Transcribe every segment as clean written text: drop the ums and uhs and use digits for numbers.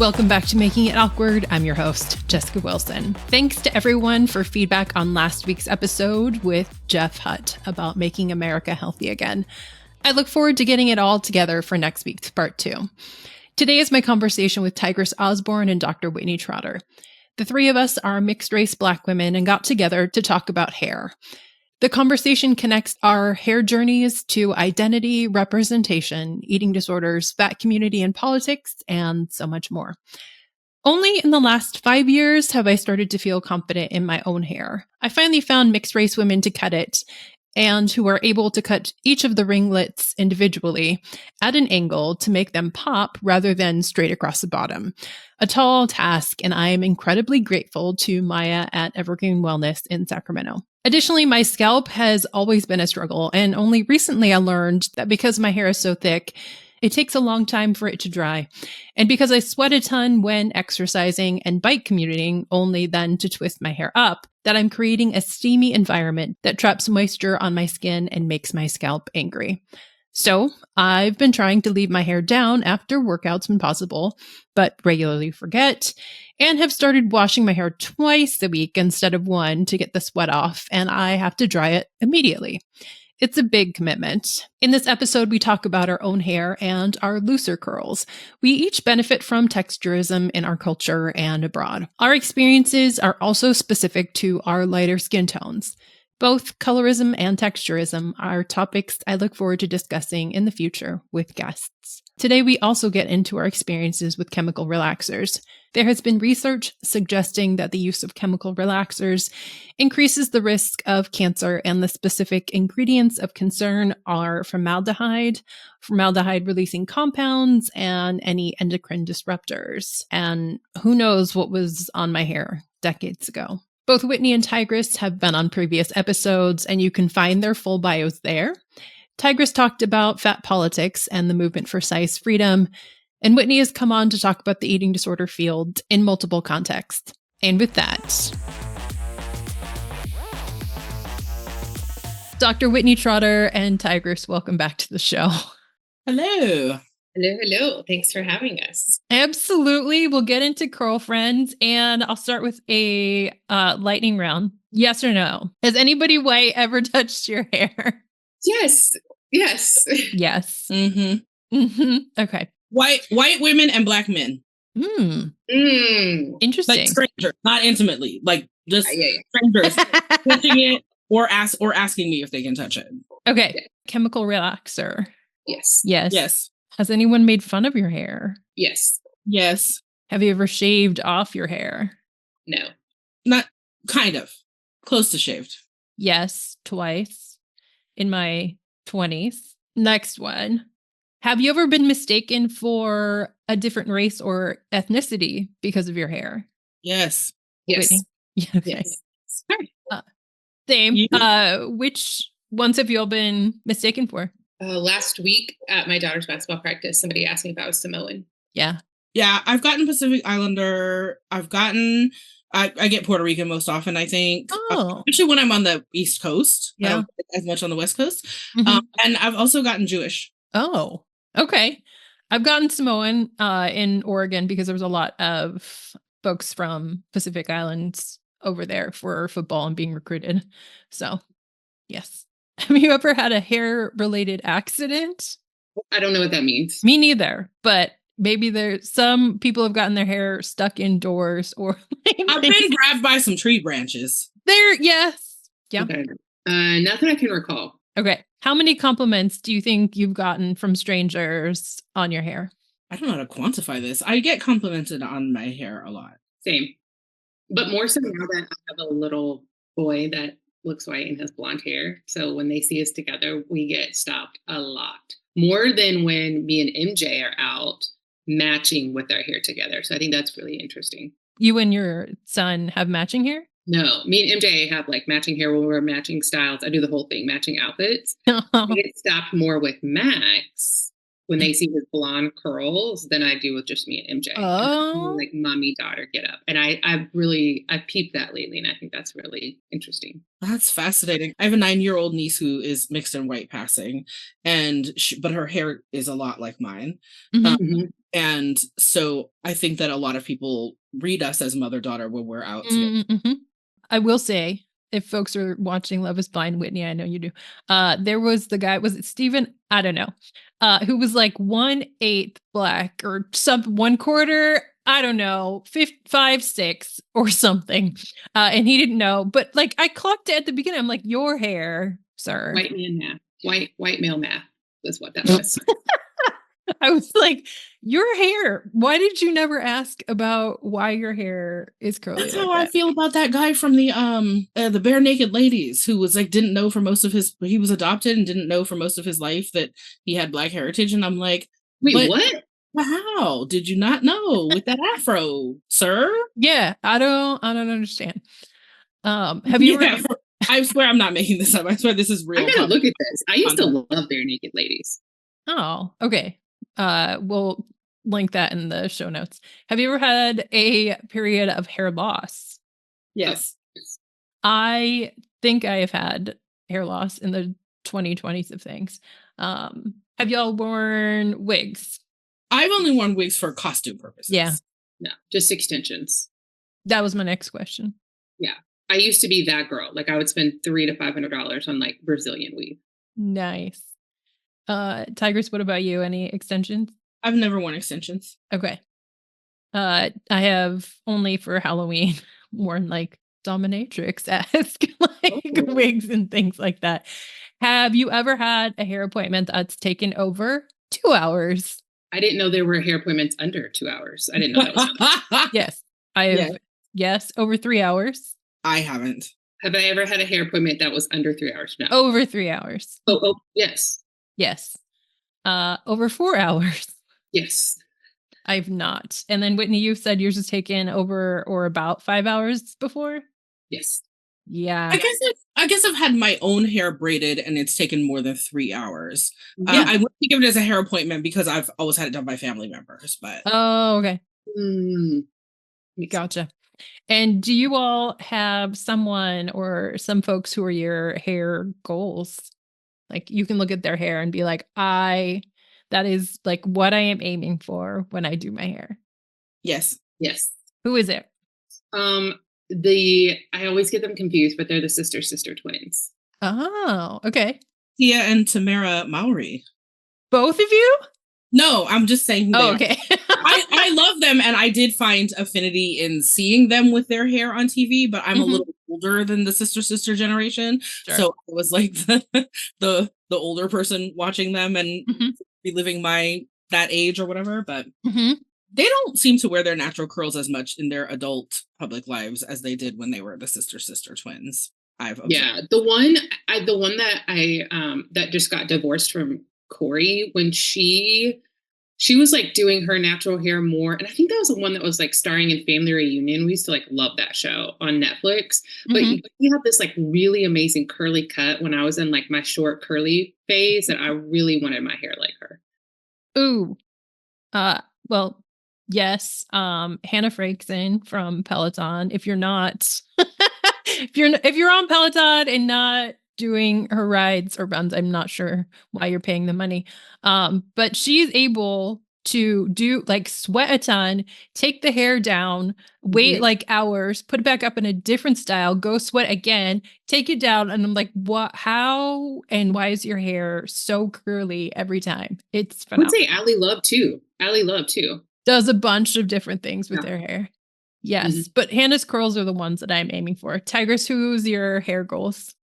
Welcome back to Making It Awkward. I'm your host, Jessica Wilson. Thanks to everyone for feedback on last week's episode with Jeff Hutt about making America healthy again. I look forward to getting it all together for next week's part 2. Today is my conversation with Tigress Osborn and Dr. Whitney Totter. The three of us are mixed-race Black women and got together to talk about hair. The conversation connects our hair journeys to identity, representation, eating disorders, fat community and politics, and so much more. Only in the last 5 years have I started to feel confident in my own hair. I finally found mixed-race women to cut it, and who are able to cut each of the ringlets individually at an angle to make them pop rather than straight across the bottom. A tall task, and I am incredibly grateful to Maya at Evergreen Wellness in Sacramento. Additionally, my scalp has always been a struggle, and only recently I learned that because my hair is so thick, it takes a long time for it to dry. And because I sweat a ton when exercising and bike commuting, only then to twist my hair up, that I'm creating a steamy environment that traps moisture on my skin and makes my scalp angry. So I've been trying to leave my hair down after workouts when possible, but regularly forget, and have started washing my hair twice a week instead of one to get the sweat off, and I have to dry it immediately. It's a big commitment. In this episode, we talk about our own hair and our looser curls. We each benefit from texturism in our culture and abroad. Our experiences are also specific to our lighter skin tones. Both colorism and texturism are topics I look forward to discussing in the future with guests. Today, we also get into our experiences with chemical relaxers. There has been research suggesting that the use of chemical relaxers increases the risk of cancer, and the specific ingredients of concern are formaldehyde, formaldehyde-releasing compounds, and any endocrine disruptors. And who knows what was on my hair decades ago. Both Whitney and Tigress have been on previous episodes, and you can find their full bios there. Tigress talked about fat politics and the movement for size freedom, and Whitney has come on to talk about the eating disorder field in multiple contexts. And with that, Dr. Whitney Trotter and Tigress, welcome back to the show. Hello. Hello. Thanks for having us. Absolutely. We'll get into Curlfriends, and I'll start with a lightning round. Yes or no? Has anybody white ever touched your hair? Yes. Yes. Yes. Mm-hmm. Mm-hmm. Okay. White women and Black men. Interesting. Like strangers, not intimately. Like just Yeah. strangers touching it or asking me if they can touch it. Okay. Yeah. Chemical relaxer. Yes. Yes. Yes. Has anyone made fun of your hair? Yes. Yes. Have you ever shaved off your hair? No. Not kind of. Close to shaved. Yes, twice in my 20s. Next one. Have you ever been mistaken for a different race or ethnicity because of your hair? Yes. Yes. Whitney? Yeah, okay. Yes. Same. You? Which ones have you all been mistaken for? Last week at my daughter's basketball practice, somebody asked me if I was Samoan. Yeah. Yeah. I've gotten Pacific Islander. I get Puerto Rican most often, I think. Oh. Especially when I'm on the East Coast. I Yeah. don't get as much on the West Coast. Mhm. And I've also gotten Jewish. Oh, okay. I've gotten Samoan in Oregon because there was a lot of folks from Pacific Islands over there for football and being recruited. So, yes. Have you ever had a hair-related accident? I don't know what that means. Me neither, but maybe some people have gotten their hair stuck indoors or I've been grabbed by some tree branches. Yes. Yeah. Okay. Nothing I can recall. Okay. How many compliments do you think you've gotten from strangers on your hair? I don't know how to quantify this. I get complimented on my hair a lot. Same. But more so now that I have a little boy that looks white and has blonde hair. So when they see us together, we get stopped a lot. More than when me and MJ are out matching with our hair together. So I think that's really interesting. You and your son have matching hair? No, me and MJ have like matching hair. We'll wear matching styles. I do the whole thing, matching outfits. Oh. We get stopped more with Max when they see his blonde curls than I do with just me and MJ. Oh, Like mommy daughter get up. And I peeped that lately, and I think that's really interesting. That's fascinating. I have a 9-year-old niece who is mixed and white passing, and but her hair is a lot like mine. And so I think that a lot of people read us as mother-daughter when we're out together. I will say, if folks are watching Love is Blind, Whitney, I know you do. There was the guy, was it Steven? I don't know. Who was like 1/8 black or some 1/4, I don't know, 5, 6 or something. And he didn't know, but like I clocked it at the beginning. I'm like, your hair, sir. White man math. White male math is what that was. I was like, your hair. Why did you never ask about why your hair is curly? That's how I feel about that guy from the Bare Naked Ladies, who was like didn't know for most of he was adopted and didn't know for most of his life that he had black heritage. And I'm like, wait, what? How did you not know with that afro, sir? Yeah, I don't understand. Have you ever? I swear I'm not making this up. I swear this is real. I gotta look at this. I used to love Bare Naked Ladies. Oh, okay. We'll link that in the show notes. Have you ever had a period of hair loss? Yes. I think I have had hair loss in the 2020s of things. Have y'all worn wigs? I've only worn wigs for costume purposes. Yeah. No, just extensions. That was my next question. Yeah. I used to be that girl. Like I would spend $300 to $500 on like Brazilian weave. Nice. Tigress, what about you? Any extensions? I've never worn extensions. Okay. I have only for Halloween worn like dominatrix-esque like wigs and things like that. Have you ever had a hair appointment that's taken over 2 hours? I didn't know there were hair appointments under 2 hours. I didn't know that was Yes. I have yes, over 3 hours. I haven't. Have I ever had a hair appointment that was under 3 hours? No. Over 3 hours. Oh, yes. Yes. Over 4 hours. Yes. I've not. And then Whitney, you said yours was taken over or about 5 hours before? Yes. Yeah. I guess I've had my own hair braided and it's taken more than 3 hours. Yeah. I wouldn't think of it as a hair appointment because I've always had it done by family members, but oh, okay. Gotcha. And do you all have someone or some folks who are your hair goals? Like you can look at their hair and be like, that is like what I am aiming for when I do my hair. Yes. Yes. Who is it? I always get them confused, but they're the sister twins. Oh, okay. Tia and Tamara Mowry. Both of you? No, I'm just saying who they are. Okay. I love them, and I did find affinity in seeing them with their hair on TV, but I'm a little older than the sister generation. Sure. So I was like the older person watching them and reliving that age or whatever, but they don't seem to wear their natural curls as much in their adult public lives as they did when they were the sister twins. I've observed. Yeah, the one that I that just got divorced from Corey, when she was like doing her natural hair more, and I think that was the one that was like starring in Family Reunion. We used to like love that show on Netflix. But we had this like really amazing curly cut when I was in like my short curly phase, and I really wanted my hair like her. Ooh, well, yes, Hannah Frankson from Peloton. If you're not, if you're on Peloton and not doing her rides or runs, I'm not sure why you're paying the money. But she's able to do like sweat a ton, take the hair down, wait like hours, put it back up in a different style, go sweat again, take it down. And I'm like, what, how, and why is your hair so curly every time? It's phenomenal. I would say Allie Love too. Does a bunch of different things with their hair. Yes. But Hannah's curls are the ones that I'm aiming for. Tigress, who's your hair goals?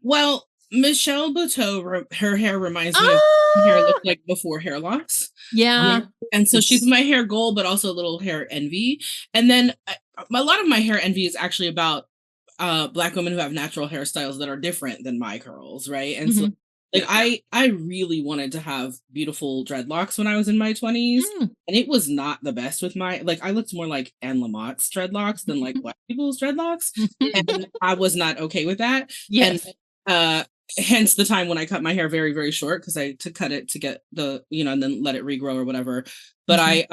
Well, Michelle Buteau, her hair reminds me of what hair looked like before hair loss. Yeah. And so she's my hair goal, but also a little hair envy. And then a lot of my hair envy is actually about Black women who have natural hairstyles that are different than my curls, right? And so like I really wanted to have beautiful dreadlocks when I was in my 20s. And it was not the best with my, like I looked more like Anne Lamott's dreadlocks than like white people's dreadlocks. And I was not okay with that. Yes. And hence the time when I cut my hair very, very short, because I to cut it to get the, and then let it regrow or whatever. But I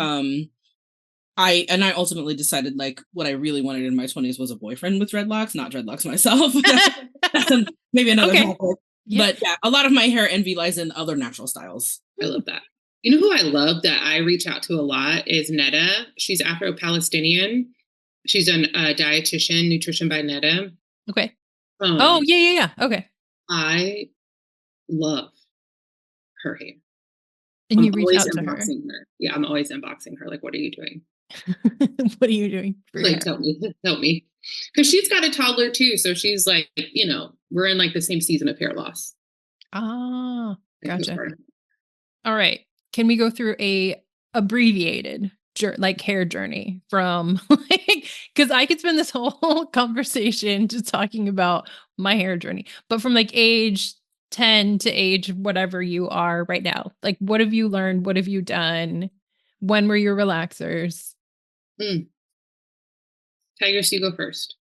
ultimately decided like what I really wanted in my 20s was a boyfriend with dreadlocks, not dreadlocks myself. That's maybe another topic. Yeah. But yeah, a lot of my hair envy lies in other natural styles. I love that. You know who I love that I reach out to a lot is Netta. She's Afro-Palestinian. She's a dietitian, Nutrition by Netta. Okay. Yeah. Okay. I love her hair. And you reach out to her. Yeah, I'm always unboxing her. Like, what are you doing? What are you doing? Like, help me. Because she's got a toddler too. So she's like, we're in like the same season of hair loss. Ah, gotcha. All right. Can we go through a abbreviated hair journey from because I could spend this whole conversation just talking about my hair journey, but from like age 10 to age whatever you are right now, like what have you learned? What have you done? When were your relaxers? Tigress, you go first.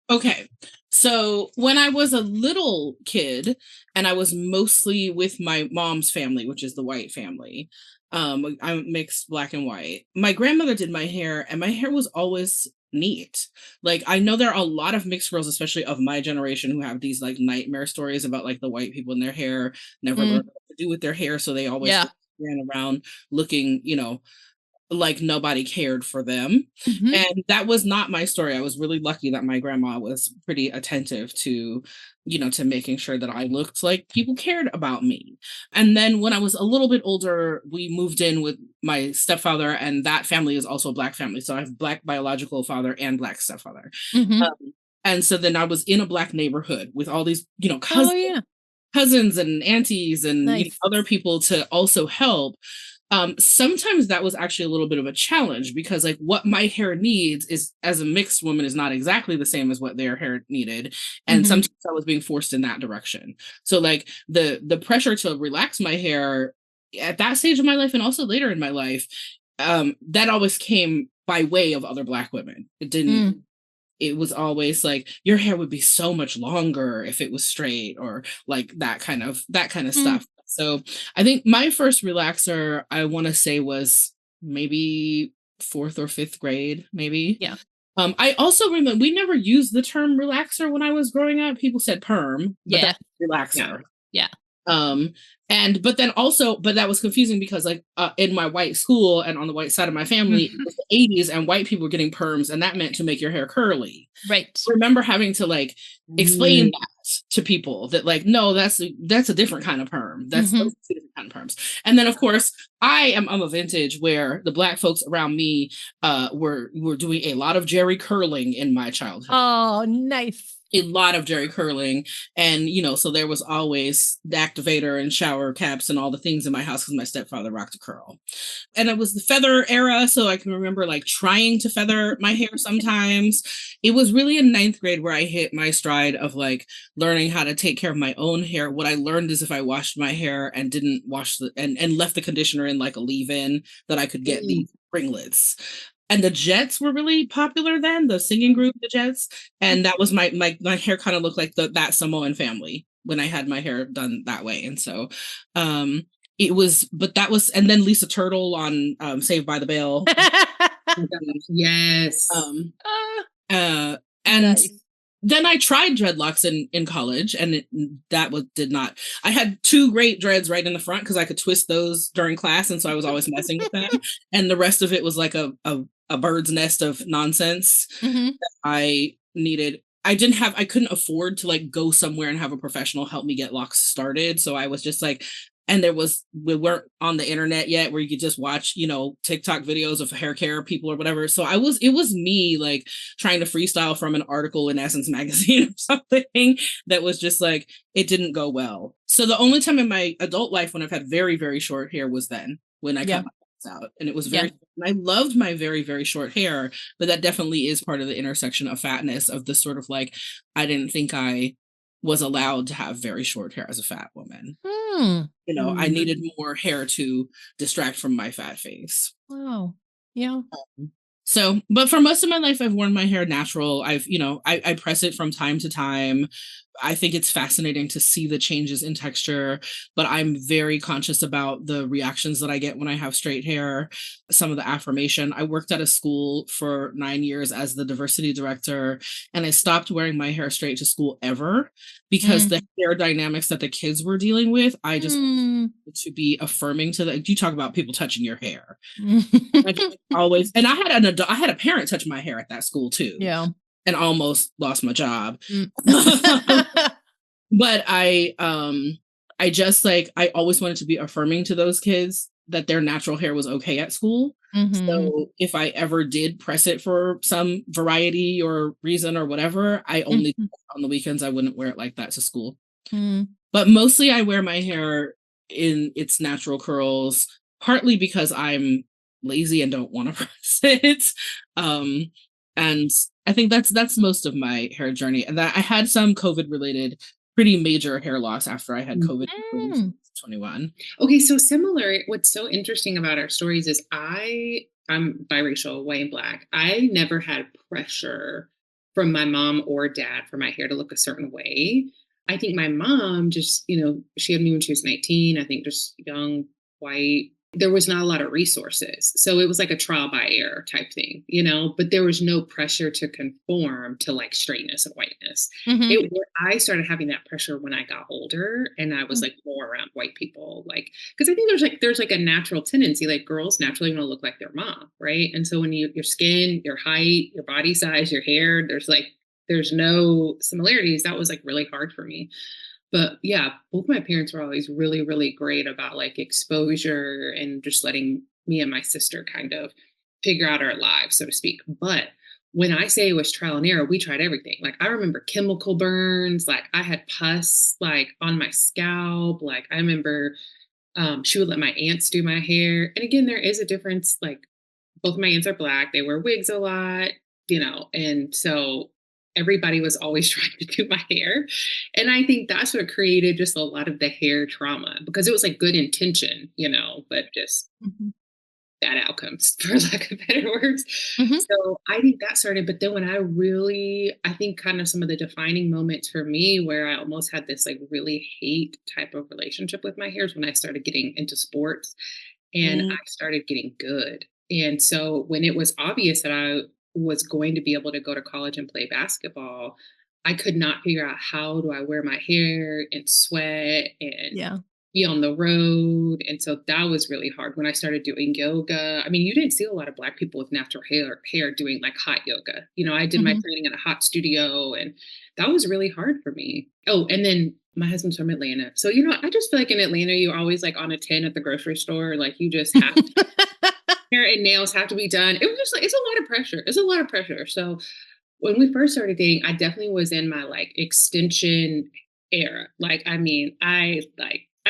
Okay. So when I was a little kid and I was mostly with my mom's family, which is the white family, I'm mixed black and white. My grandmother did my hair and my hair was always neat. Like I know there are a lot of mixed girls, especially of my generation, who have these like nightmare stories about like the white people in their hair, never learned what to do with their hair. So they always ran around looking, like nobody cared for them. And that was not my story. I was really lucky that my grandma was pretty attentive to, to making sure that I looked like people cared about me. And then when I was a little bit older, we moved in with my stepfather, and that family is also a Black family. So I have Black biological father and Black stepfather. And so then I was in a Black neighborhood with all these, cousins and aunties and other people to also help. Sometimes that was actually a little bit of a challenge because like what my hair needs is as a mixed woman is not exactly the same as what their hair needed. And sometimes I was being forced in that direction. So like the pressure to relax my hair at that stage of my life and also later in my life, that always came by way of other Black women. It didn't, it was always like your hair would be so much longer if it was straight or like that kind of stuff. So I think my first relaxer, I want to say was maybe 4th or 5th grade, maybe. Yeah. I also remember we never used the term relaxer when I was growing up. People said perm, but that's relaxer. Yeah. But that was confusing because like in my white school and on the white side of my family, it was the 80s and white people were getting perms and that meant to make your hair curly. Right. I remember having to like explain that to people that like, no, that's a different kind of perm. That's those two different kind of perms. And then of course I am of a vintage where the Black folks around me were doing a lot of jerry curling in my childhood. Oh, nice. A lot of jerry curling. And, so there was always the activator and shower caps and all the things in my house because my stepfather rocked a curl. And it was the feather era. So I can remember like trying to feather my hair sometimes. It was really in 9th grade where I hit my stride of like learning how to take care of my own hair. What I learned is if I washed my hair and didn't wash and left the conditioner in like a leave-in, that I could get these ringlets. And the Jets were really popular then, the singing group, the Jets. And that was my hair kind of looked like that Samoan family when I had my hair done that way. And so it was, but that was, and then Lisa Turtle on Saved by the Bell. Yes. And nice. Then I tried dreadlocks in college and did not. I had 2 great dreads right in the front because I could twist those during class. And so I was always messing with them. And the rest of it was like a bird's nest of nonsense that I needed. I couldn't afford to like go somewhere and have a professional help me get locks started. So I was just like, and we weren't on the internet yet where you could just watch, TikTok videos of hair care people or whatever. So it was me like trying to freestyle from an article in Essence magazine or something that was just like, it didn't go well. So the only time in my adult life when I've had very, very short hair was then when I cut my bangs out. And it was and I loved my very, very short hair, but that definitely is part of the intersection of fatness of the sort of like, I didn't think I was allowed to have very short hair as a fat woman. I needed more hair to distract from my fat face. Wow. Yeah. But for most of my life, I've worn my hair natural. I press it from time to time. I think it's fascinating to see the changes in texture, but I'm very conscious about the reactions that I get when I have straight hair, some of the affirmation. I worked at a school for 9 years as the diversity director, and I stopped wearing my hair straight to school ever because the hair dynamics that the kids were dealing with, I just to be affirming to them. You talk about people touching your hair. I just always, and I had a parent touch my hair at that school too. Yeah. And almost lost my job. But I just like, I always wanted to be affirming to those kids that their natural hair was okay at school. So if I ever did press it for some variety or reason or whatever, I only on the weekends. I wouldn't wear it like that to school. But mostly I wear my hair in its natural curls, partly because I'm lazy and don't want to press it. And I think that's most of my hair journey. And that I had some COVID related pretty major hair loss after I had COVID in 2021. Okay, so similar. What's so interesting about our stories is I'm biracial, white and black. I never had pressure from my mom or dad for my hair to look a certain way. I think my mom just, she had me when she was 19, I think just young, white. There was not a lot of resources. So it was like a trial by error type thing, but there was no pressure to conform to like straightness and whiteness. I started having that pressure when I got older and I was like more around white people, like, because I think there's like a natural tendency, like girls naturally want to look like their mom. Right. And so when your skin, your height, your body size, your hair, there's no similarities. That was like really hard for me. But yeah, both my parents were always really, really great about like exposure and just letting me and my sister kind of figure out our lives, so to speak. But when I say it was trial and error, we tried everything. Like I remember chemical burns, like I had pus like on my scalp. Like I remember she would let my aunts do my hair. And again, there is a difference. Like both my aunts are black. They wear wigs a lot, and so everybody was always trying to do my hair. And I think that's what created just a lot of the hair trauma because it was like good intention, but just bad outcomes for lack of better words. So I think that started, but then when I think kind of some of the defining moments for me where I almost had this like really hate type of relationship with my hair is when I started getting into sports and I started getting good. And so when it was obvious that I was going to be able to go to college and play basketball, I could not figure out how do I wear my hair and sweat and be on the road. And so that was really hard when I started doing yoga. I mean, you didn't see a lot of Black people with natural hair doing like hot yoga. I did my training in a hot studio and that was really hard for me. Oh, and then my husband's from Atlanta. So, I just feel like in Atlanta, you're always like on a 10 at the grocery store. Like you just have to hair and nails have to be done. It was just like, it's a lot of pressure. It's a lot of pressure. So when we first started dating, I definitely was in my like extension era. Like, I mean, I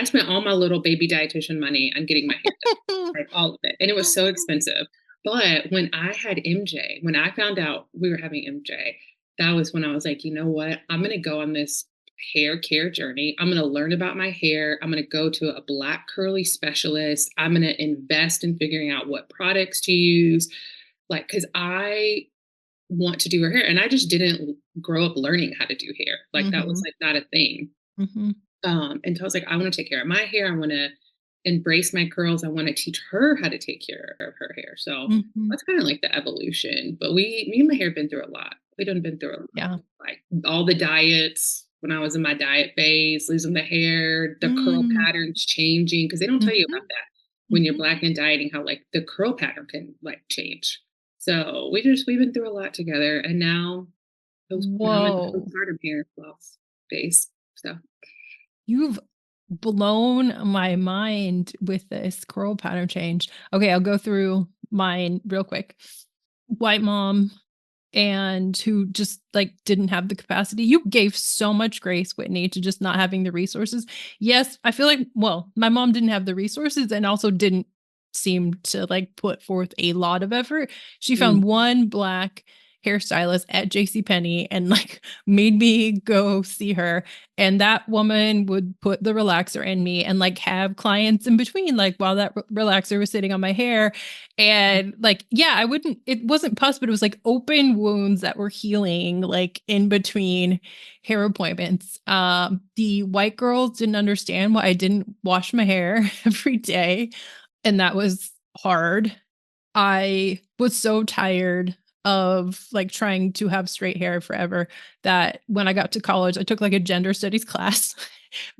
spent all my little baby dietitian money on getting my hair done, like all of it. And it was so expensive. But when I had MJ, when I found out we were having MJ, that was when I was like, you know what? I'm going to go on this hair care journey. I'm going to learn about my hair. I'm going to go to a Black curly specialist. I'm going to invest in figuring out what products to use. Like, cause I want to do her hair and I just didn't grow up learning how to do hair. Like that was like not a thing. And so I was like, I want to take care of my hair. I want to embrace my curls. I want to teach her how to take care of her hair. So that's kind of like the evolution, but me and my hair have been through a lot. We done been through a lot. Yeah. Like all the diets, when I was in my diet phase, losing the hair, the curl patterns changing, because they don't tell you about that when you're Black and dieting, how like the curl pattern can like change. So we've been through a lot together, and now I'm in the postpartum hair loss phase. So you've blown my mind with this curl pattern change. Okay, I'll go through mine real quick. White mom, and who just like didn't have the capacity. You gave so much grace, Whitney, to just not having the resources. Yes, I feel like, my mom didn't have the resources and also didn't seem to like put forth a lot of effort. She found one Black hairstylist at JCPenney and like made me go see her. And that woman would put the relaxer in me and like have clients in between, like while that relaxer was sitting on my hair. And like, yeah, it wasn't pus, but it was like open wounds that were healing like in between hair appointments. The white girls didn't understand why I didn't wash my hair every day. And that was hard. I was so tired of like trying to have straight hair forever that when I got to college, I took like a gender studies class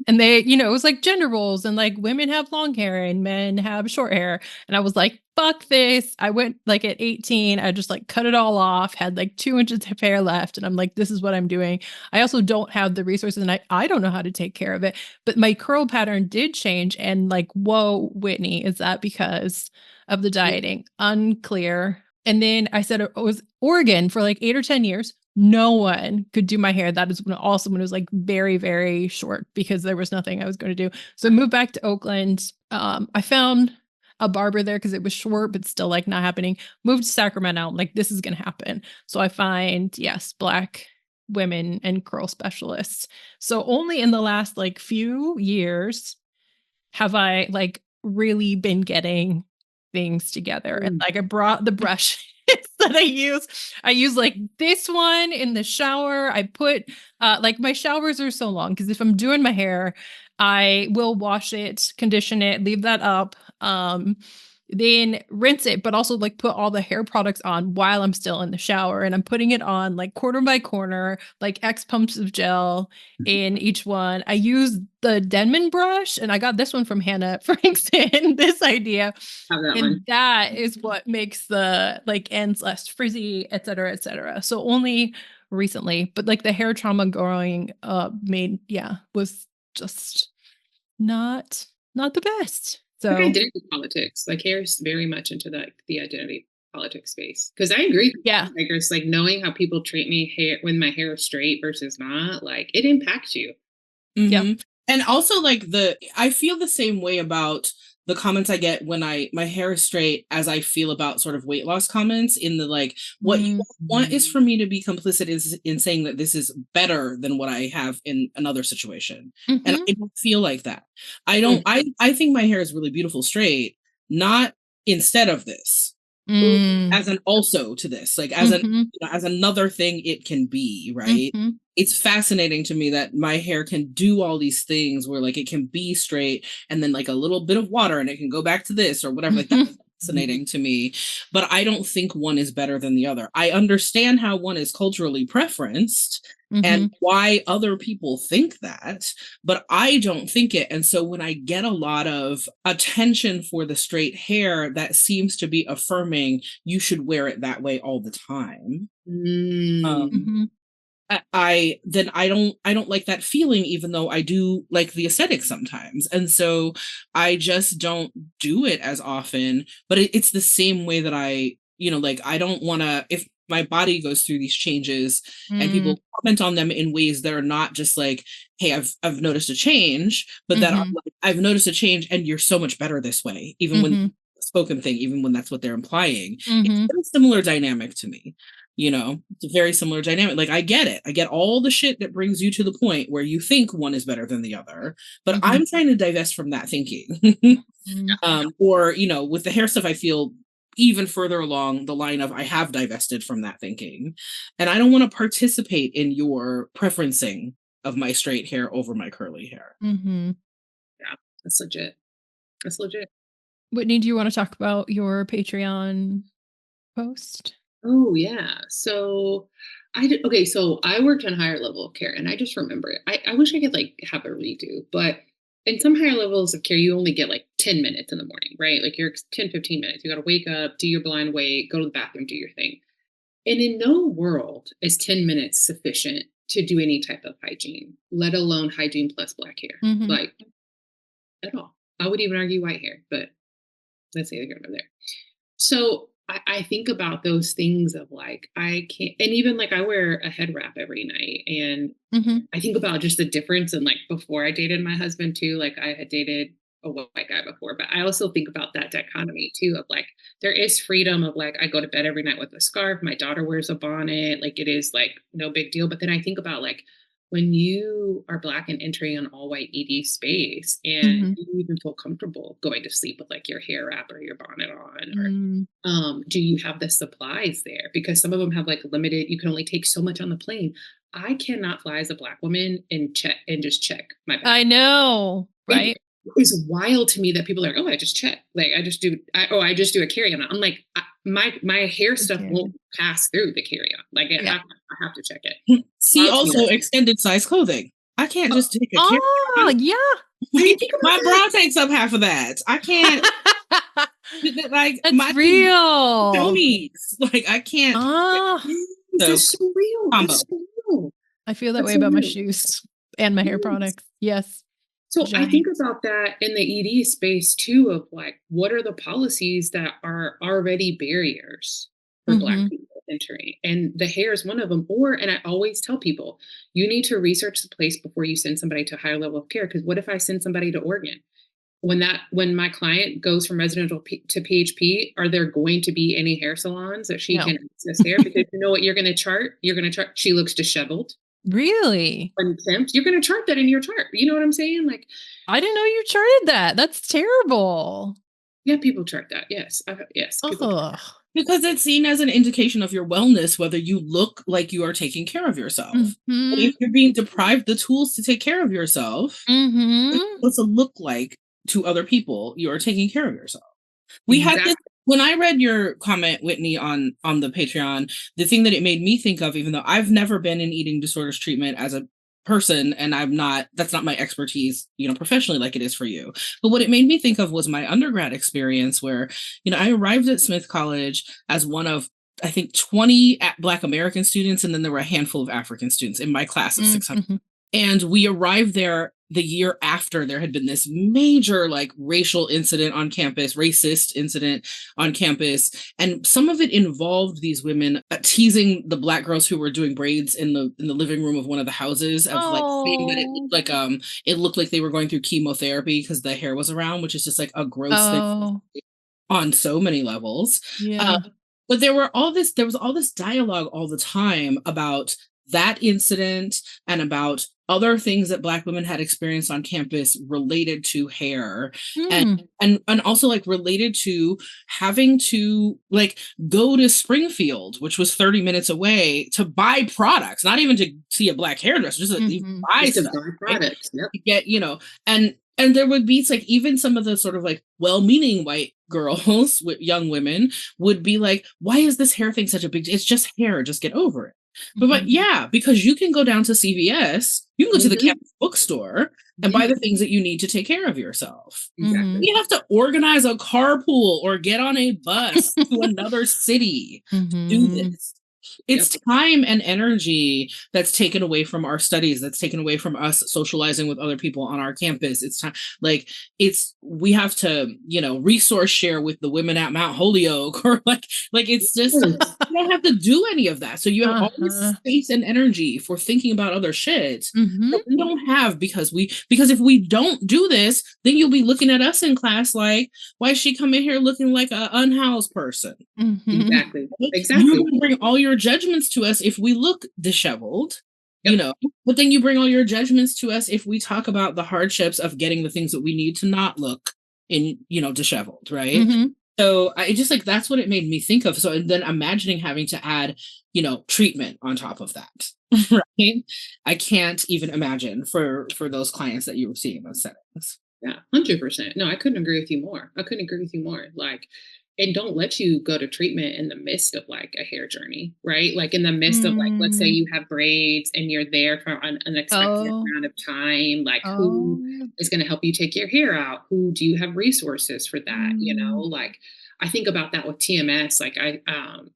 and they, it was like gender roles and like women have long hair and men have short hair. And I was like, fuck this. I went like at 18, I just like cut it all off, had like 2 inches of hair left. And I'm like, this is what I'm doing. I also don't have the resources and I don't know how to take care of it. But my curl pattern did change. And like, whoa, Whitney, is that because of the dieting? Unclear. And then I said it was Oregon for like 8 or 10 years. No one could do my hair. That is also when it was like very, very short because there was nothing I was going to do. So I moved back to Oakland. I found a barber there because it was short, but still like not happening. Moved to Sacramento. Like this is going to happen. So I find, yes, Black women and curl specialists. So only in the last like few years have I like really been getting things together. And like I brought the brush that I use like this one in the shower. I put like my showers are so long because if I'm doing my hair, I will wash it, condition it, leave that up, then rinse it, but also like put all the hair products on while I'm still in the shower. And I'm putting it on like corner by corner, like X pumps of gel in each one. I use the Denman brush and I got this one from Hannah Frankson, this idea. That is what makes the like ends less frizzy, et cetera, et cetera. So only recently, but like the hair trauma growing up was just not the best. So like identity politics, like hair is very much into the identity politics space. Because I agree. Yeah. Like it's like knowing how people treat me when my hair is straight versus not, like it impacts you. Mm-hmm. Yeah. And also like I feel the same way about the comments I get when my hair is straight as I feel about sort of weight loss comments in the like, what you want is for me to be complicit in saying that this is better than what I have in another situation. And I don't feel like that. I think my hair is really beautiful straight, not instead of this. As an also to this, like as as another thing it can be, right? It's fascinating to me that my hair can do all these things where like it can be straight and then like a little bit of water and it can go back to this or whatever. Like that's fascinating to me. But I don't think one is better than the other. I understand how one is culturally preferenced and why other people think that, but I don't think it. And so when I get a lot of attention for the straight hair, that seems to be affirming you should wear it that way all the time. I don't like that feeling, even though I do like the aesthetic sometimes. And so I just don't do it as often, but it's the same way that I don't want to, if my body goes through these changes and people comment on them in ways that are not just like, hey, I've noticed a change, but that are like, I've noticed a change and you're so much better this way, even when spoken thing, even when that's what they're implying. It's a similar dynamic to me. It's a very similar dynamic. Like I get it. I get all the shit that brings you to the point where you think one is better than the other, but I'm trying to divest from that thinking. Or, with the hair stuff, I feel even further along the line of I have divested from that thinking and I don't want to participate in your preferencing of my straight hair over my curly hair. Yeah, that's legit. Whitney, do you want to talk about your Patreon post? Oh yeah. So so I worked on higher level of care and I just remember it. I wish I could like have a redo, but in some higher levels of care, you only get like 10 minutes in the morning, right? Like you're 10, 15 minutes. You got to wake up, do your blind wait, go to the bathroom, do your thing. And in no world is 10 minutes sufficient to do any type of hygiene, let alone hygiene plus Black hair, like at all. I would even argue white hair, but let's say they're over there. So I think about those things of like, I can't, and even like I wear a head wrap every night. And I think about just the difference. And like before I dated my husband too, like I had dated a white guy before, but I also think about that dichotomy too of like, there is freedom of like, I go to bed every night with a scarf. My daughter wears a bonnet. Like it is like no big deal. But then I think about like, when you are Black and entering an all white ED space and Mhm. you even feel comfortable going to sleep with like your hair wrap or your bonnet on, or Mm. do you have the supplies there? Because some of them have like limited, you can only take so much on the plane. I cannot fly as a Black woman and just check my bag. I know, It right? is wild to me that people are like, oh, I just check. Like I just do, I just do a carry-on. I'm like, my hair stuff won't pass through the carry-on. Like Yeah. I have to check it. See, Wild to me also that- extended size clothing. I can't just take a Oh, yeah. Like, my bra takes up half of that. I can't. Like It's my real. tummies. Like I can't. Ah, That's so real. Combo. That's so real. I feel that That's way so about my real. shoes and my hair Yes. products. Yes. So I Giant. think about that in the ED space too, of like, what are the policies that are already barriers for Black Mhm. people entering? And the hair is one of them. And I always tell people, you need to research the place before you send somebody to a higher level of care. Because what if I send somebody to Oregon? When my client goes from residential to PHP, are there going to be any hair salons that she No. can access hair? Because you know what you're going to chart? You're going to chart, she looks disheveled, Really? unkempt. You're going to chart that in your chart. You know what I'm saying? Like, I didn't know you charted that. That's terrible. yeah, people chart that. Yes. Yes. People chart Ugh. that. Because it's seen as an indication of your wellness, whether you look like you are taking care of yourself. But Mhm. if you're being deprived the tools to take care of yourself, Mhm. what's it look like to other people you are taking care of yourself? We had Exactly. this when I read your comment, Whitney, on the Patreon. The thing that it made me think of, even though I've never been in eating disorders treatment as a person, and that's not my expertise, professionally, like it is for you. But what it made me think of was my undergrad experience, where I arrived at Smith College as one of, I think, 20 Black American students, and then there were a handful of African students in my class of 600. Mhm. And we arrived there the year after there had been this major like racial incident on campus, racist incident on campus. And some of it involved these women teasing the Black girls who were doing braids in the living room of one of the houses, of like saying that it looked like they were going through chemotherapy because the hair was around, which is just like a gross thing on so many levels. Yeah. But there was all this dialogue all the time about that incident and about other things that Black women had experienced on campus related to hair, and also like related to having to like go to Springfield, which was 30 minutes away, to buy products, not even to see a Black hairdresser, just to buy stuff, products. Yep. to get, and there would be like even some of the sort of like well-meaning white girls with young women would be like, why is this hair thing such a big deal? It's just hair, just get over it. But yeah, because you can go down to CVS, you can go to the campus bookstore and buy the things that you need to take care of yourself. Exactly. You have to organize a carpool or get on a bus to another city to do this. It's time and energy that's taken away from our studies, that's taken away from us socializing with other people on our campus. It's time, we have to, resource share with the women at Mount Holyoke, or like it's just, you don't have to do any of that. So you have all this space and energy for thinking about other shit that we don't have, because if we don't do this, then you'll be looking at us in class like, why is she coming here looking like an unhoused person? Exactly. You bring all your judgments to us if we look disheveled, but then you bring all your judgments to us if we talk about the hardships of getting the things that we need to not look disheveled, right? So I just like, that's what it made me think of. So then imagining having to add, treatment on top of that, right? I can't even imagine for those clients that you were seeing in those settings. Yeah, 100%. No, I couldn't agree with you more. Like, and don't let you go to treatment in the midst of like a hair journey, right? Like in the midst of like, let's say you have braids and you're there for an unexpected amount of time. Like, who is going to help you take your hair out? Who do you have resources for that? Like I think about that with TMS, like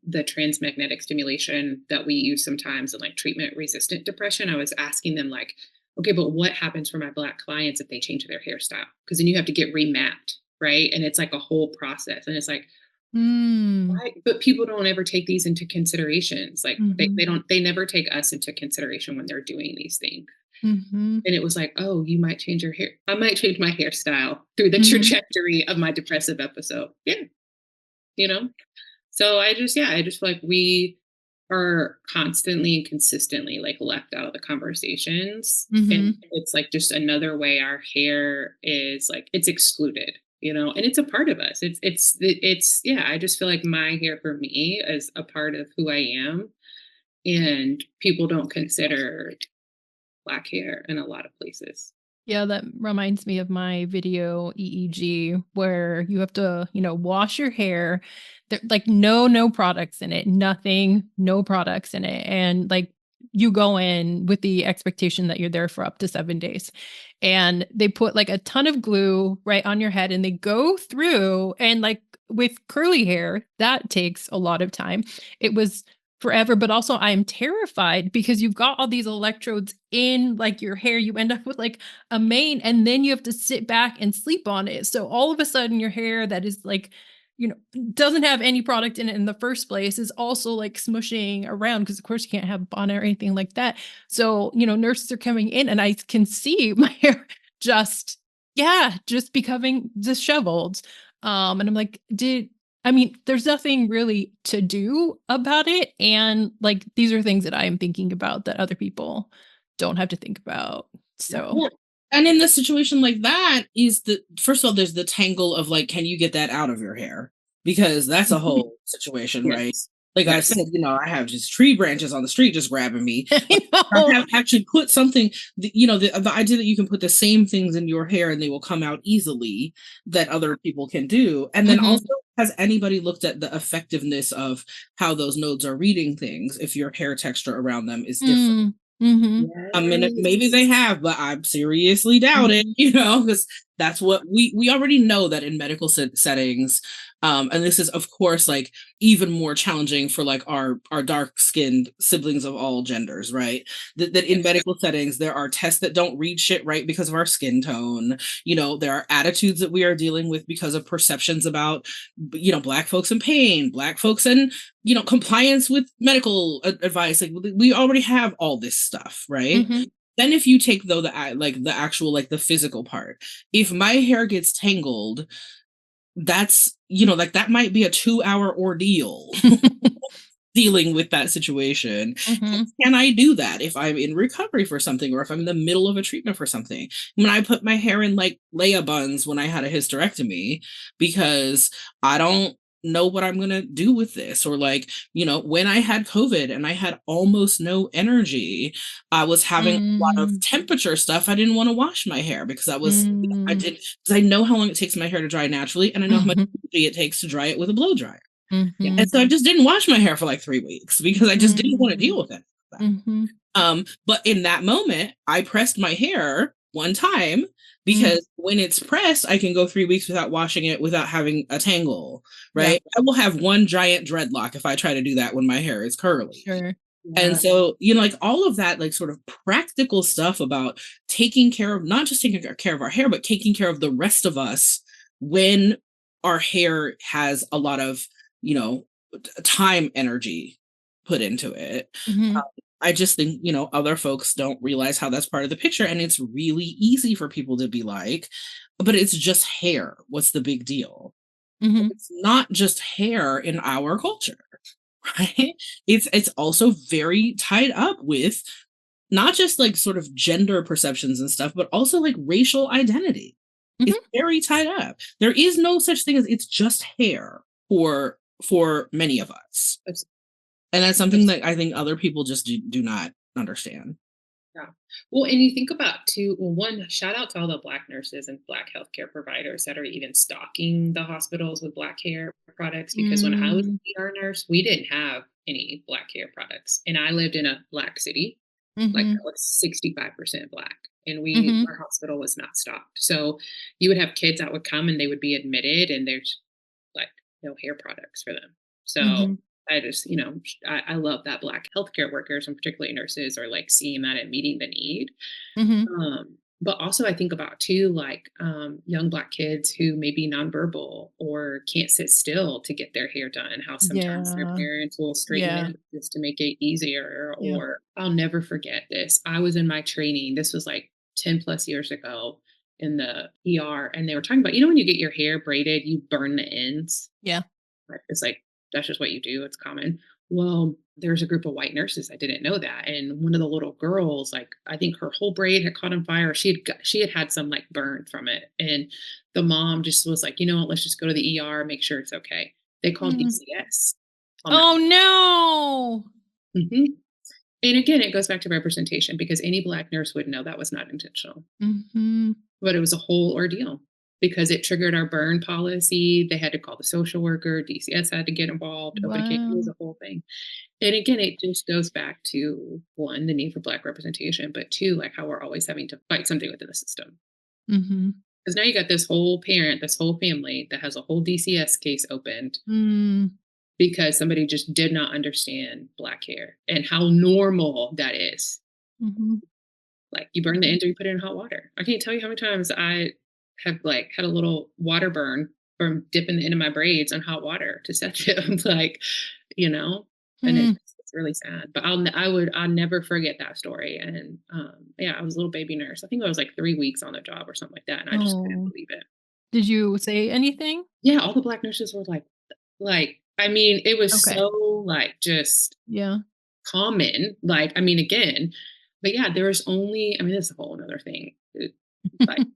the transmagnetic stimulation that we use sometimes in like treatment resistant depression. I was asking them like, okay, but what happens for my Black clients if they change their hairstyle? Because then you have to get remapped, right? And it's like a whole process. And it's like, why? But people don't ever take these into considerations. Like they never take us into consideration when they're doing these things. Mm-hmm. And it was like, oh, you might change your hair. I might change my hairstyle through the Mm-hmm. trajectory of my depressive episode. Yeah. You know? So I just feel like we are constantly and consistently like left out of the conversations. Mm-hmm. And it's like just another way our hair is like, it's excluded, and it's a part of us. Yeah, I just feel like my hair for me is a part of who I am. And people don't consider Black hair in a lot of places. Yeah, that reminds me of my video EEG where you have to, wash your hair. There, like no products in it, nothing, no products in it. And like you go in with the expectation that you're there for up to 7 days. And they put like a ton of glue right on your head and they go through and like with curly hair, that takes a lot of time. It was forever, but also I'm terrified because you've got all these electrodes in like your hair. You end up with like a mane and then you have to sit back and sleep on it. So all of a sudden your hair that is like, doesn't have any product in it in the first place is also like smushing around because of course you can't have a bonnet or anything like that. So, nurses are coming in and I can see my hair just becoming disheveled. And I'm like, there's nothing really to do about it. And like, these are things that I am thinking about that other people don't have to think about. So, Well, and in the situation like that is first of all, there's the tangle of like, can you get that out of your hair? Because that's a whole situation, right? Yes. Like I Yes. said, I have just tree branches on the street just grabbing me. I I know. have actually put something, the idea that you can put the same things in your hair and they will come out easily that other people can do. And then Mhm. also, has anybody looked at the effectiveness of how those nodes are reading things if your hair texture around them is different? Mhm. I mean, maybe they have, but I seriously doubt it, Mhm. because that's what we already know that in medical settings, and this is of course like even more challenging for like our dark skinned siblings of all genders, right? That in medical settings there are tests that don't read shit right because of our skin tone. There are attitudes that we are dealing with because of perceptions about Black folks in pain, Black folks and compliance with medical advice. Like we already have all this stuff, right? Mhm. Then if you take though the actual like the physical part, if my hair gets tangled, that's like that might be a 2-hour ordeal dealing with that situation. Mhm. Can I do that if I'm in recovery for something or if I'm in the middle of a treatment for something? When I put my hair in like Leia buns when I had a hysterectomy because I don't know what I'm going to do with this, or like, when I had COVID and I had almost no energy, I was having a lot of temperature stuff. I didn't want to wash my hair because I did, because I know how long it takes my hair to dry naturally and I know how much energy it takes to dry it with a blow dryer. Mhm. And so I just didn't wash my hair for like 3 weeks because I just didn't want to deal with it. Mhm. But in that moment, I pressed my hair one time Mm. because when it's pressed, I can go 3 weeks without washing it without having a tangle, right? Yeah. I will have one giant dreadlock if I try to do that when my hair is curly. Sure. And so, like all of that, like sort of practical stuff about taking care of, not just taking care of our hair, but taking care of the rest of us when our hair has a lot of, time, energy put into it. Mhm. I just think, other folks don't realize how that's part of the picture. And it's really easy for people to be like, but it's just hair. What's the big deal? Mhm. It's not just hair in our culture, right? It's also very tied up with not just like sort of gender perceptions and stuff, but also like racial identity. It's Mhm. very tied up. There is no such thing as it's just hair for many of us. And that's something that I think other people just do not understand. Yeah. Well, and you think about too, well, one, shout out to all the Black nurses and Black healthcare providers that are even stocking the hospitals with Black hair products. Because when I was an ER nurse, we didn't have any Black hair products. And I lived in a Black city, like Mhm. that was 65% Black. And Mhm. our hospital was not stocked. So you would have kids that would come and they would be admitted and there's like no hair products for them. So Mhm. I just, I love that Black healthcare workers and particularly nurses are like seeing that and meeting the need. Mhm. Um, But also I think about too, like young Black kids who may be nonverbal or can't sit still to get their hair done, how sometimes their Yeah. parents will straighten Yeah. it just to make it easier. Yeah. Or I'll never forget this. I was in my training. This was like 10 plus years ago in the ER, and they were talking about, when you get your hair braided, you burn the ends. Yeah. It's like, that's just what you do. It's common. Well, there's a group of white nurses. I didn't know that. And one of the little girls, like, I think her whole braid had caught on fire. She had had some like burn from it. And the mom just was like, you know what, let's just go to the ER, make sure it's okay. They called DCS. Oh no. Mm-hmm. And again, it goes back to representation, because any Black nurse would know that was not intentional. Mm-hmm. But it was a whole ordeal because it triggered our burn policy. They had to call the social worker. DCS had to get involved. It was a whole thing. And again, it just goes back to, one, the need for Black representation, but two, like how we're always having to fight something within the system. Mm-hmm. Because now you got this whole family that has a whole DCS case opened because somebody just did not understand Black hair and how normal that is. Mm-hmm. Like, you burn the ends or you put it in hot water. I can't tell you how many times I have like had a little water burn from dipping the end of my braids in hot water to set them, like, and it's really sad. But I'll never forget that story. And I was a little baby nurse. I think I was like 3 weeks on the job or something like that, and I just couldn't believe it. Did you say anything? Yeah, all the Black nurses were like, I mean, it was so like just common. Like, I mean, again, but yeah, there was only, I mean, that's a whole other thing. Like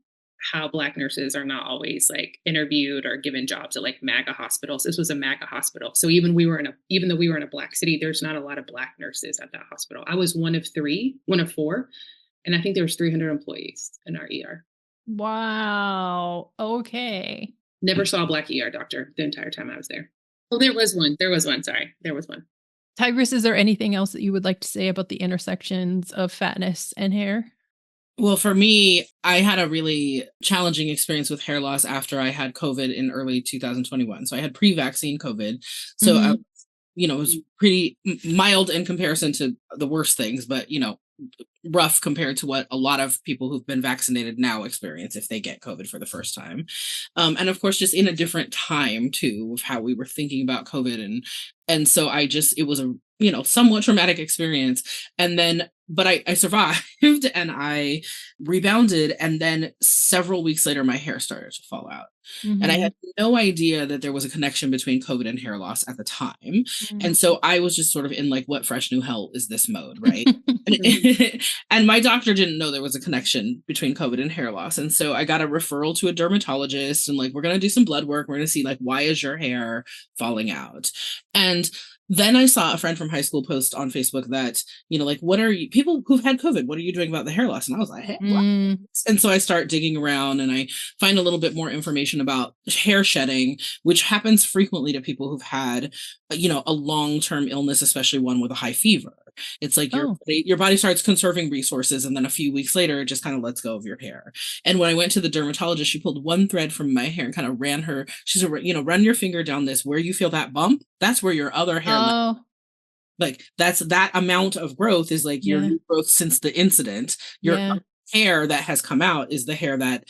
how Black nurses are not always like interviewed or given jobs at like MAGA hospitals. This was a MAGA hospital. So even though we were in a Black city, there's not a lot of Black nurses at that hospital. I was one of 4, and I think there was 300 employees in our ER. Wow. Okay. Never saw a Black ER doctor the entire time I was there. Oh, there was one. Sorry. There was one. Tigress, is there anything else that you would like to say about the intersections of fatness and hair? Well, for me, I had a really challenging experience with hair loss after I had COVID in early 2021. So I had pre-vaccine COVID. So, it was pretty mild in comparison to the worst things, but, rough compared to what a lot of people who've been vaccinated now experience if they get COVID for the first time. And of course, just in a different time too, of how we were thinking about COVID. And so it was a, somewhat traumatic experience. And then, but I survived and I rebounded. And then several weeks later, my hair started to fall out. And I had no idea that there was a connection between COVID and hair loss at the time. And so I was just sort of in like, what fresh new hell is this mode, right? And my doctor didn't know there was a connection between COVID and hair loss. And so I got a referral to a dermatologist and like, we're going to do some blood work. We're going to see like, why is your hair falling out? And then I saw a friend from high school post on Facebook that, like, what are you, people who've had COVID, what are you doing about the hair loss? And I was like, hey, and so I start digging around and I find a little bit more information about hair shedding, which happens frequently to people who've had, a long-term illness, especially one with a high fever. It's like your body starts conserving resources, and then a few weeks later, it just kind of lets go of your hair. And when I went to the dermatologist, she pulled one thread from my hair and kind of she said, run your finger down this, where you feel that bump, that's where your other hair, like that's that amount of growth is like your new growth since the incident. Your hair that has come out is the hair that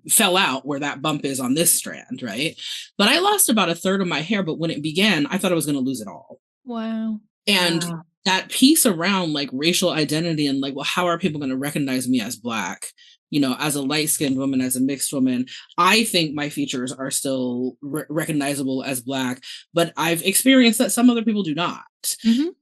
fell out where that bump is on this strand, right? But I lost about a third of my hair, but when it began, I thought I was going to lose it all. Wow. And that piece around like racial identity and like, well, how are people going to recognize me as Black, as a light-skinned woman, as a mixed woman? I think my features are still recognizable as Black, but I've experienced that some other people do not.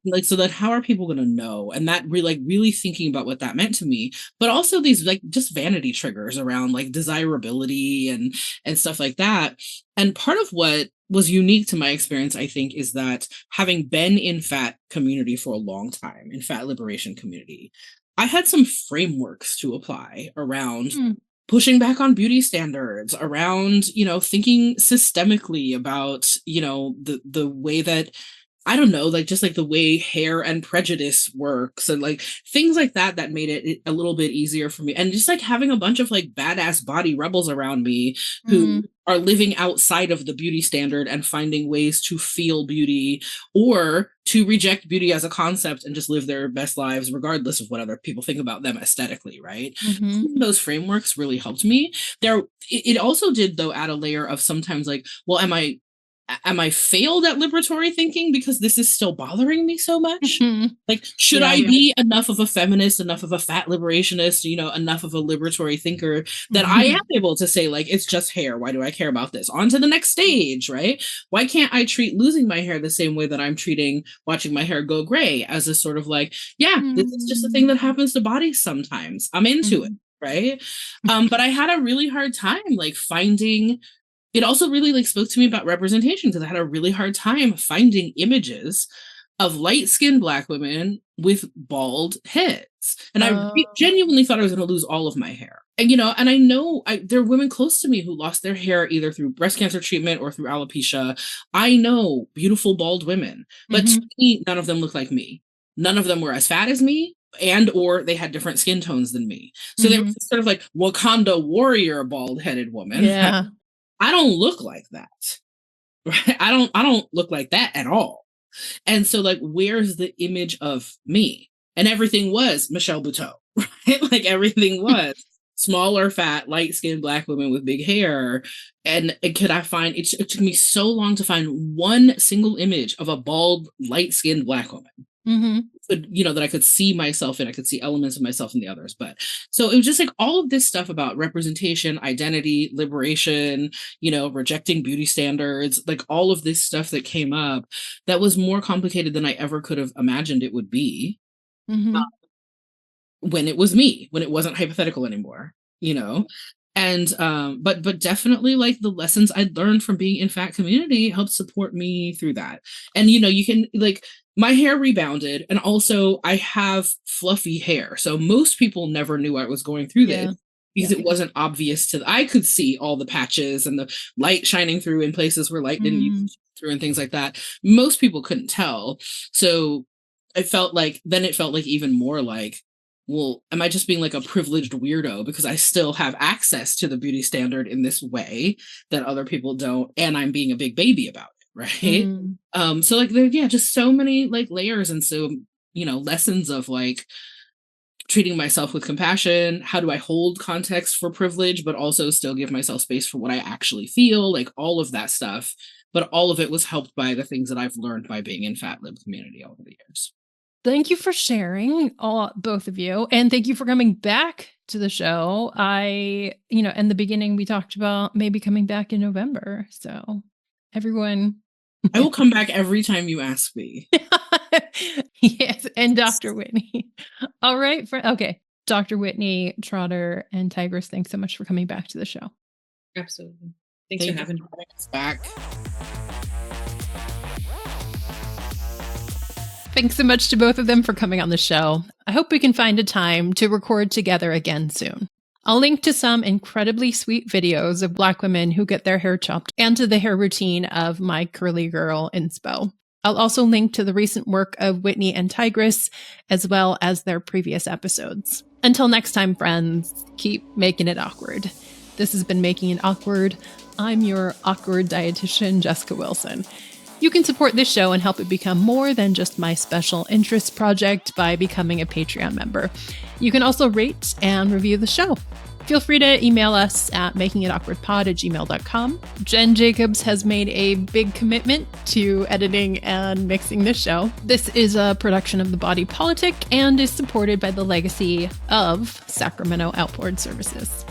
Like, so that how are people going to know? And that really thinking about what that meant to me, but also these like just vanity triggers around like desirability and stuff like that. And part of what was unique to my experience, I think, is that having been in fat community for a long time, in fat liberation community, I had some frameworks to apply around pushing back on beauty standards, around, thinking systemically about, the way that, I don't know, like just like the way hair and prejudice works and like things like that made it a little bit easier for me. And just like having a bunch of like badass body rebels around me who are living outside of the beauty standard and finding ways to feel beauty or to reject beauty as a concept and just live their best lives regardless of what other people think about them aesthetically, right? Mm-hmm. Those frameworks really helped me. It also did, though, add a layer of sometimes like, well, am I failed at liberatory thinking because this is still bothering me so much? Mm-hmm. Like, should I be enough of a feminist, enough of a fat liberationist, enough of a liberatory thinker that I am able to say, like, it's just hair. Why do I care about this? On to the next stage, right? Why can't I treat losing my hair the same way that I'm treating watching my hair go gray as a sort of like, yeah, this is just a thing that happens to bodies sometimes. I'm into it, right? But I had a really hard time, like, finding... It also really like spoke to me about representation because I had a really hard time finding images of light-skinned Black women with bald heads. And I genuinely thought I was going to lose all of my hair. And, and I know there are women close to me who lost their hair either through breast cancer treatment or through alopecia. I know beautiful bald women, but to me, none of them look like me. None of them were as fat as me. And or they had different skin tones than me. So they were sort of like Wakanda warrior bald-headed woman. Yeah. I don't look like that, right? I don't look like that at all. And so like, where's the image of me? And everything was Michelle Buteau, right? Like everything was smaller, fat, light-skinned Black women with big hair. And it took me so long to find one single image of a bald, light-skinned Black woman. That I could see myself in. I could see elements of myself in the others. But so it was just like all of this stuff about representation, identity, liberation, rejecting beauty standards, like all of this stuff that came up that was more complicated than I ever could have imagined it would be when it was me, when it wasn't hypothetical anymore, And but definitely like the lessons I'd learned from being in fat community helped support me through that. And you can like my hair rebounded and also I have fluffy hair. So most people never knew I was going through this because it wasn't obvious I could see all the patches and the light shining through in places where light didn't use through and things like that. Most people couldn't tell. So it felt like even more like, well, am I just being like a privileged weirdo because I still have access to the beauty standard in this way that other people don't, and I'm being a big baby about it, right? So like just so many like layers and so lessons of like treating myself with compassion. How do I hold context for privilege, but also still give myself space for what I actually feel? Like all of that stuff, but all of it was helped by the things that I've learned by being in fat lib community over the years. Thank you for sharing, both of you. And thank you for coming back to the show. In the beginning, we talked about maybe coming back in November. So everyone. I will come back every time you ask me. Yes. And Dr. Whitney. All right. Okay. Dr. Whitney, Trotter, and Tigress, thanks so much for coming back to the show. Absolutely. Thanks for having us back. Thanks so much to both of them for coming on the show. I hope we can find a time to record together again soon. I'll link to some incredibly sweet videos of Black women who get their hair chopped and to the hair routine of my curly girl inspo. I'll also link to the recent work of Whitney and Tigress, as well as their previous episodes. Until next time, friends, keep making it awkward. This has been Making It Awkward. I'm your awkward dietitian, Jessica Wilson. You can support this show and help it become more than just my special interest project by becoming a Patreon member. You can also rate and review the show. Feel free to email us at makingitawkwardpod@gmail.com. Jen Jacobs has made a big commitment to editing and mixing this show. This is a production of The Body Politic and is supported by the legacy of Sacramento Outboard Services.